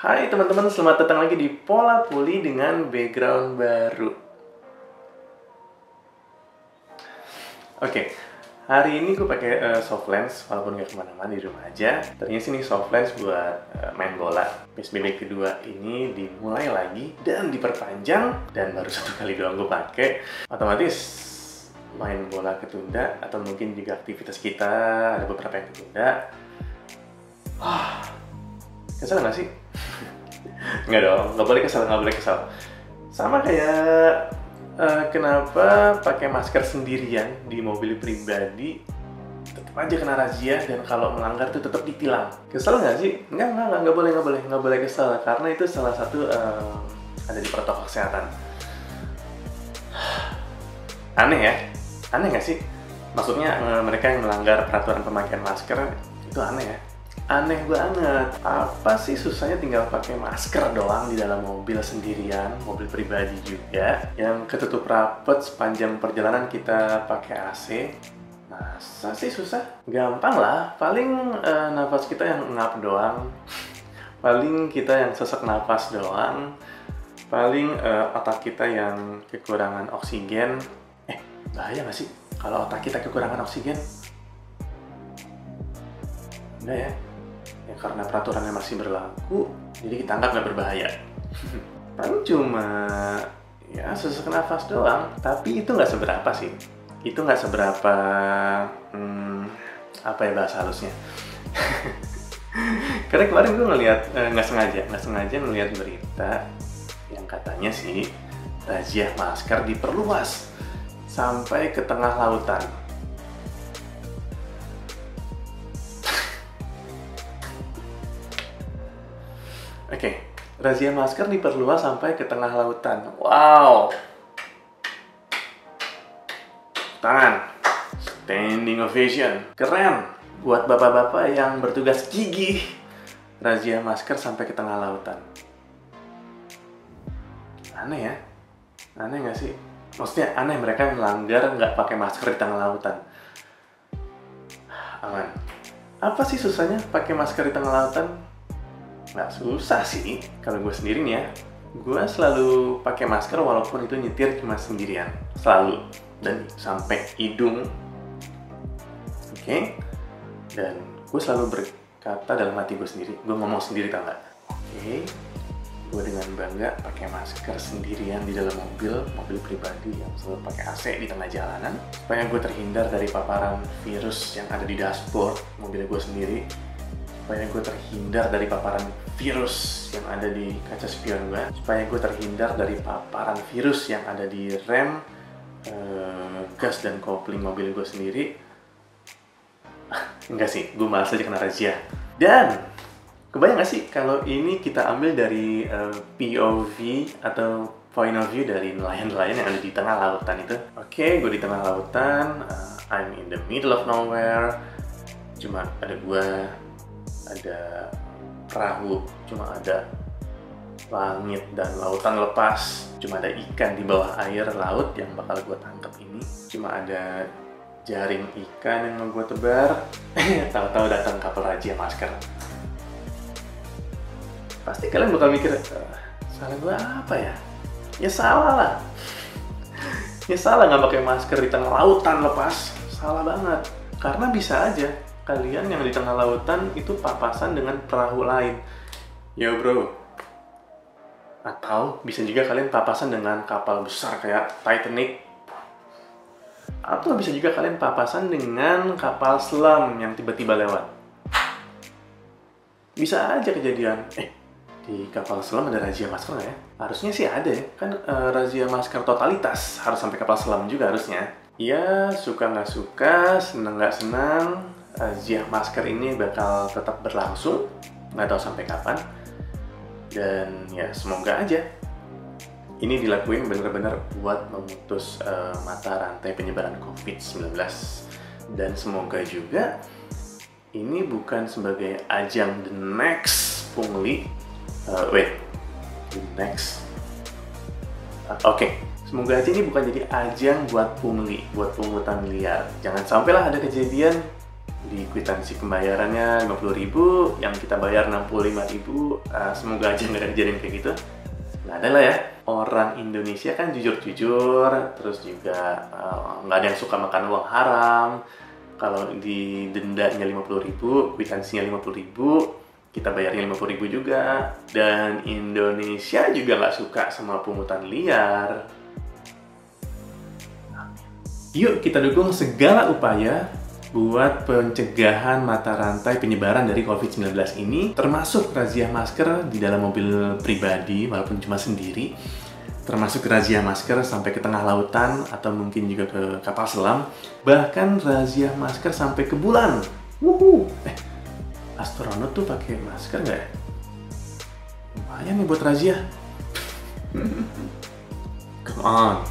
Hai teman-teman, selamat datang lagi di Pola Puli dengan background baru. Oke, hari ini gue pakai soft lens, walaupun nggak kemana-mana, di rumah aja. Ternyata sini soft lens buat main bola. PSBB kedua ini dimulai lagi dan diperpanjang, dan baru 1 kali doang gue pakai. Otomatis main bola ketunda, atau mungkin juga aktivitas kita ada beberapa yang ketunda. Kesel nggak sih? Nggak dong, nggak boleh kesel. Sama kayak kenapa pakai masker sendirian di mobil pribadi tetap aja kena razia, dan kalau melanggar tuh tetap ditilang. Kesel nggak sih? Nggak boleh kesel, karena itu salah satu ada di protokol kesehatan. Aneh ya? Aneh nggak sih? Maksudnya mereka yang melanggar peraturan pemakaian masker itu aneh ya? Aneh banget. Apa sih susahnya tinggal pakai masker doang di dalam mobil sendirian, mobil pribadi juga, yang ketutup rapet sepanjang perjalanan kita pakai AC. Masa sih susah? Gampang lah, paling nafas kita yang ngap doang, paling kita yang sesak nafas doang, paling otak kita yang kekurangan oksigen. Bahaya nggak sih kalau otak kita kekurangan oksigen? Enggak ya? Ya karena peraturannya masih berlaku, jadi kita anggap nggak berbahaya. Paling cuma ya sesak nafas doang, tapi itu nggak seberapa sih. Itu nggak seberapa, apa ya bahasa halusnya. Karena kemarin gue ngeliat, nggak sengaja ngeliat berita yang katanya sih razia masker diperluas sampai ke tengah lautan. Oke, razia masker diperluas sampai ke tengah lautan. Wow. Tangan. Standing ovation. Keren. Buat bapak-bapak yang bertugas gigih. Razia masker sampai ke tengah lautan. Aneh ya? Aneh nggak sih? Maksudnya aneh mereka yang melanggar nggak pakai masker di tengah lautan. Aman. Apa sih susahnya pakai masker di tengah lautan? Nggak susah sih, kalau gue sendiri nih ya, gue selalu pakai masker walaupun itu nyetir cuma sendirian, selalu, dan sampai hidung. Oke? Dan gue selalu berkata dalam hati gue sendiri, gue ngomong sendiri tau nggak? Oke, gue dengan bangga pakai masker sendirian di dalam mobil pribadi yang selalu pakai AC di tengah jalanan, supaya gue terhindar dari paparan virus yang ada di dashboard mobil gue sendiri, supaya gue terhindar dari paparan virus yang ada di kaca spion gue, supaya gue terhindar dari paparan virus yang ada di rem, gas dan kopling mobil gue sendiri. Enggak sih, gue malas aja kena razia. Dan kebayang gak sih kalau ini kita ambil dari POV atau point of view dari nelayan-nelayan yang ada di tengah lautan itu. Oke, gue di tengah lautan, I'm in the middle of nowhere, cuma ada gue, ada perahu, cuma ada langit dan lautan lepas, cuma ada ikan di bawah air laut yang bakal gue tangkap ini, cuma ada jaring ikan yang mau gue tebar. Tahu-tahu datang kapal razia masker. Pasti kalian bakal mikir, salah gue apa ya? Ya salah lah. Ya salah nggak pakai masker di tengah lautan lepas. Salah banget. Karena bisa aja kalian yang di tengah lautan itu papasan dengan perahu lain. Yo bro. Atau bisa juga kalian papasan dengan kapal besar kayak Titanic. Atau bisa juga kalian papasan dengan kapal selam yang tiba-tiba lewat. Bisa aja kejadian. Di kapal selam ada razia masker nggak ya? Harusnya sih ada ya. Kan razia masker totalitas harus sampai kapal selam juga harusnya. Ya, suka nggak suka, senang nggak senang, razia masker ini bakal tetap berlangsung, nggak tahu sampai kapan. Dan ya semoga aja ini dilakuin benar-benar buat memutus mata rantai penyebaran COVID-19. Dan semoga juga ini bukan sebagai ajang the next pungli. The next. Oke. Semoga aja ini bukan jadi ajang buat pungli, buat pungutan liar. Jangan sampailah ada kejadian Di kwitansi pembayarannya 50.000, yang kita bayar 65.000. Semoga aja nggak ada kejadian kayak gitu. Nggak ada lah ya. Orang Indonesia kan jujur-jujur, terus juga nggak ada yang suka makan uang haram. Kalau di dendanya 50.000, kwitansinya 50.000, kita bayarnya 50.000 juga. Dan Indonesia juga nggak suka sama pungutan liar. Yuk kita dukung segala upaya buat pencegahan mata rantai penyebaran dari COVID-19 ini, termasuk razia masker di dalam mobil pribadi walaupun cuma sendiri, termasuk razia masker sampai ke tengah lautan atau mungkin juga ke kapal selam, bahkan razia masker sampai ke bulan. Wuhu! Astronot tuh pakai masker nggak ya? Lumayan nih buat razia. Come on.